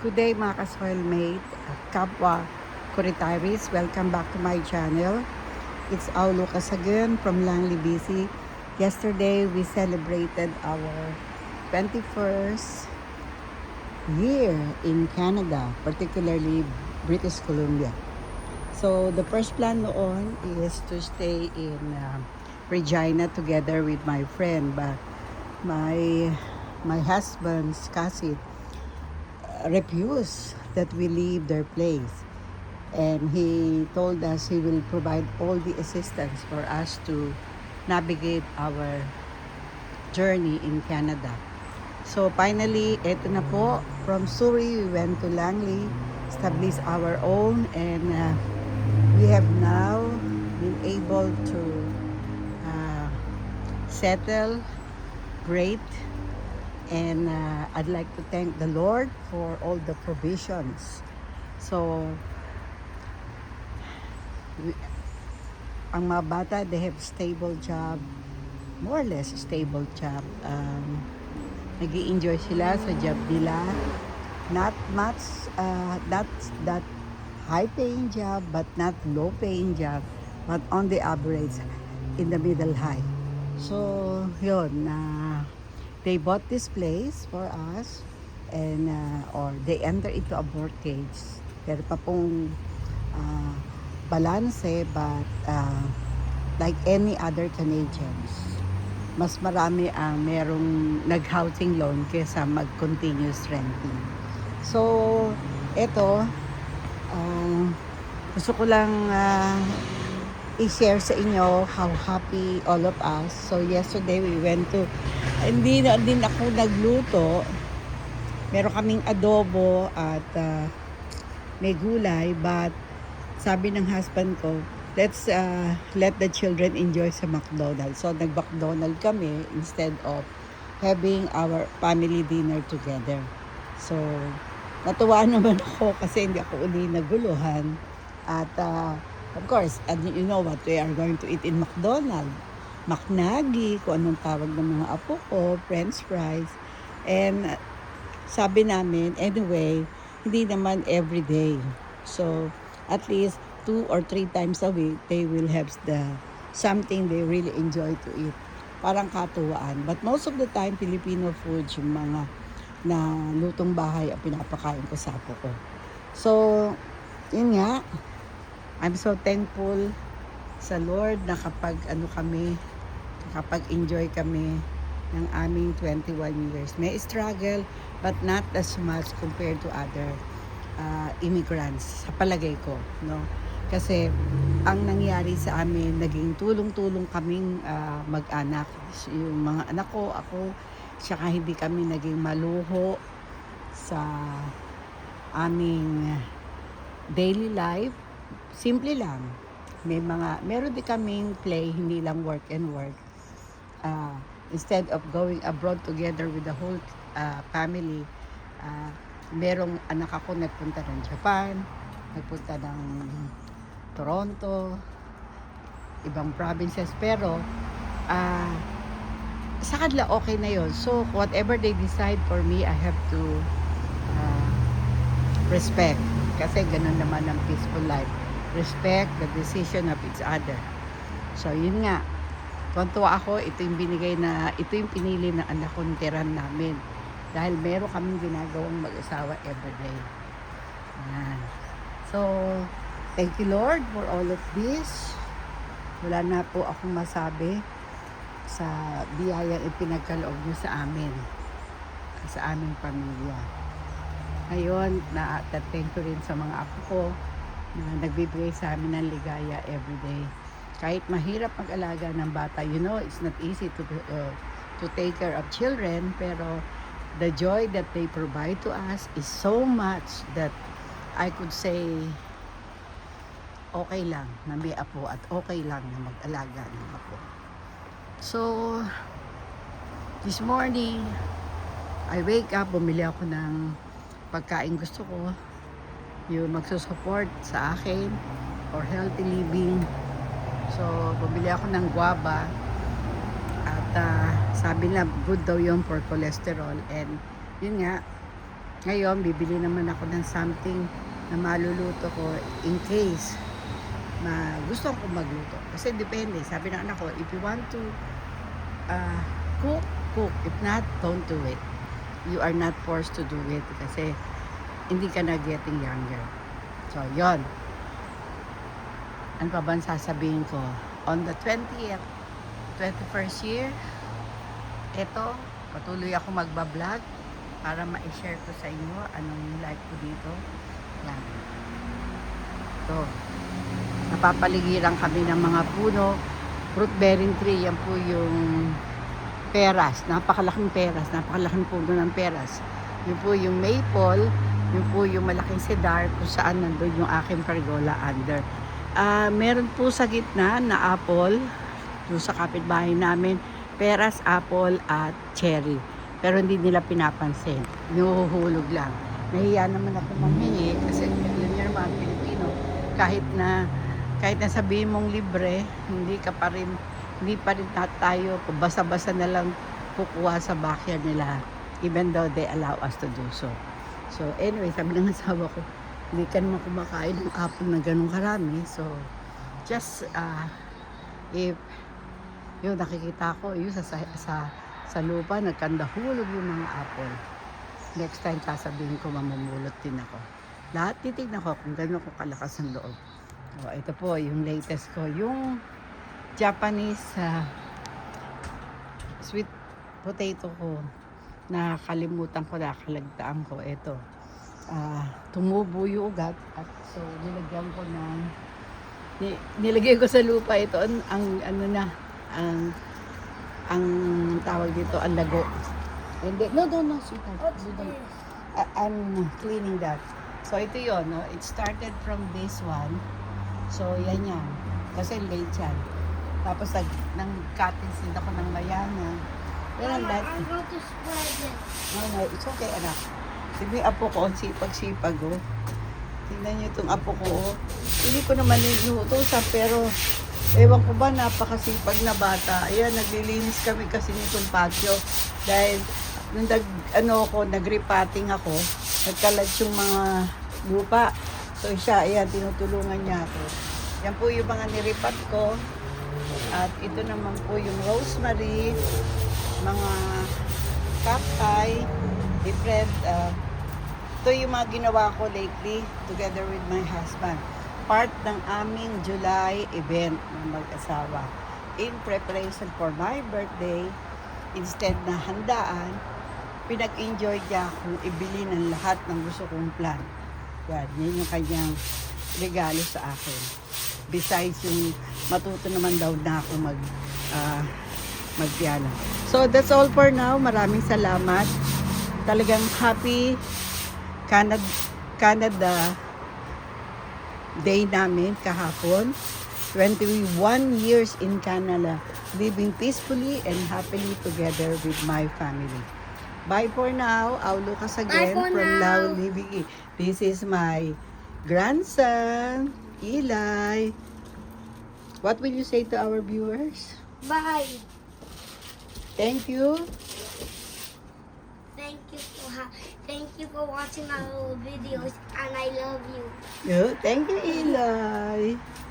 Good day mga ka-soilmate at kapwa Kuritaris. Welcome back to my channel. It's Au Lucas again from Langley, BC. Yesterday, we celebrated our 21st year in Canada, particularly British Columbia. So, the first plan noon is to stay in Regina together with my friend. But my husband's cousin refused that we leave their place, and he told us he will provide all the assistance for us to navigate our journey in Canada. So finally, eto na po, from Surrey we went to Langley, established our own, and we have now been able to settle great. And I'd like to thank the Lord for all the provisions. So, ang mga bata, they have stable job, more or less stable job. Nag-i-enjoy sila sa job nila. Not much, not that high-paying job, but not low-paying job, but on the average, in the middle high. So, yun, they bought this place for us, and or they enter into a mortgage. Pero pa pong balance, but like any other Canadians, mas marami ang merong nag-housing loan kaysa mag-continuous renting. So, eto, gusto ko lang i-share sa inyo how happy all of us. So yesterday we went to, hindi na din ako nagluto. Meron kaming adobo at may gulay, but sabi ng husband ko, let's let the children enjoy sa McDonald's. So nag-McDonald's kami instead of having our family dinner together. So natuwa naman ako kasi hindi ako uli naguluhan. At of course, and you know what we are going to eat in McDonald's. McNugget, kung anong tawag ng mga apo ko, French fries. And sabi namin, anyway, hindi naman every day. So, at least 2 or 3 times a week, they will have something they really enjoy to eat. Parang katuwaan. But most of the time, Filipino food, yung mga na lutong bahay ang pinapakain ko sa apo ko. So, yun nga, I'm so thankful sa Lord na kapag enjoy kami ng aming 21 years. May struggle, but not as much compared to other immigrants, sa palagay ko, no? Kasi ang nangyari sa amin, naging tulong-tulong kaming mag-anak. Yung mga anak ko, ako, saka hindi kami naging maluho sa aming daily life. Simple lang. Meron din kaming play, hindi lang work and work. Instead of going abroad together with the whole family, merong anak ako nagpunta ng Japan, nagpunta ng Toronto, ibang provinces, pero sa kanila okay na yon. So whatever they decide for me, I have to respect, kasi ganun naman ang peaceful life. Respect the decision of each other. So yun nga, tuwa ako, ito yung pinili ng anak kong tiran namin, dahil meron kaming ginagawang mag-asawa everyday. So thank you Lord for all of this. Wala na po akong masabi sa biyayang ipinagkaloob niyo sa amin, sa aming pamilya. Ngayon, na-thank you rin sa mga apo ko na nagbibigay sa amin ng ligaya everyday. Kahit mahirap mag-alaga ng bata, you know, it's not easy to take care of children, pero the joy that they provide to us is so much that I could say, okay lang na may apo at okay lang na mag-alaga ng apo. So, this morning, I wake up, bumili ako ng pagkain gusto ko, yung magsusupport sa akin or healthy living. So, bumili ako ng guava at sabi na good daw yun for cholesterol, and yun nga, Ngayon, bibili naman ako ng something na maluluto ko in case gusto ko magluto. Kasi depende. Sabi ng anak ko, if you want to cook, cook. If not, don't do it. You are not forced to do it kasi hindi ka na getting younger. So, yon. Ano pa ba ang sasabihin ko? On the 20th, 21st year, eto, patuloy ako magbablog para ma-share ko sa inyo anong life ko dito. Yan. Ito. Napapaligiran kami ng mga puno, fruit bearing tree. Yan po yung peras. Napakalaking peras. Napakalaking puno ng peras. Yun po yung maple. Yun po yung malaking cedar kung saan nandun yung aking pergola under. Meron po sa gitna na apple. Doon sa kapitbahay namin. Peras, apple at cherry. Pero hindi nila pinapansin. Nuhuhulog lang. Nahiya naman ako manghingi kasi yun yung mga Pilipino. Kahit na sabihin mong libre, hindi pa rin tayo basta-basta na lang kukuha sa backyard nila even though they allow us to do so. So anyway, sabi ng asawa ko, hindi ka naman kumakain ng apple na ganun karami. So just if yung nakikita ko, yung sa lupa, nagkandahulog yung mga apple. Next time, sasabihin ko, mamumulot din ako. Lahat titignan ko kung gano'n ko kalakas ang loob. O, ito po, yung latest ko. Yung Japanese sweet potato ko. Nakalimutan ko, nakalagtaan ko. Ito. Tumubo yung ugat. At so, nilagay ko sa lupa ito. Ang tawag dito, ang lago. No, sweetheart. I'm cleaning that. So, ito yun, no? It started from this one. So, yan. Kasi late yan. Tapos, nang-cutting seed ako ng mayana. Pero Mama, that, I'm going to spread it. no, it's okay, anak. Sabi yung apo ko, sipag-sipag, oh. Tingnan niyo itong apo ko, oh. Hindi ko naman inuutosan, pero ewan ko ba, napakasipag na bata. Ayan, naglilinis kami kasi nitong patio. Dahil, nung nag-repotting ako, nagkalat yung mga lupa. So, siya, ayan, tinutulungan niya ako. Yan po yung mga niripat ko. At ito naman po yung rosemary, mga cacti, different, ito yung mga ginawa ko lately together with my husband. Part ng aming July event ng mag-asawa. In preparation for my birthday, instead na handaan, pinag-enjoy niya kung ibili ng lahat ng gusto kong plan. Yan yung kanyang regalo sa akin. Besides yung matuto naman daw na ako magpiano. So that's all for now. Maraming salamat. Talagang happy Canada Day namin kahapon. 21 years in Canada, living peacefully and happily together with my family. Bye for now. I'll look us again Bye for from now. Lao Living. This is my grandson, Eli. What will you say to our viewers? Bye. Thank you. Thank you for watching our videos, and I love you. Thank you, Eli.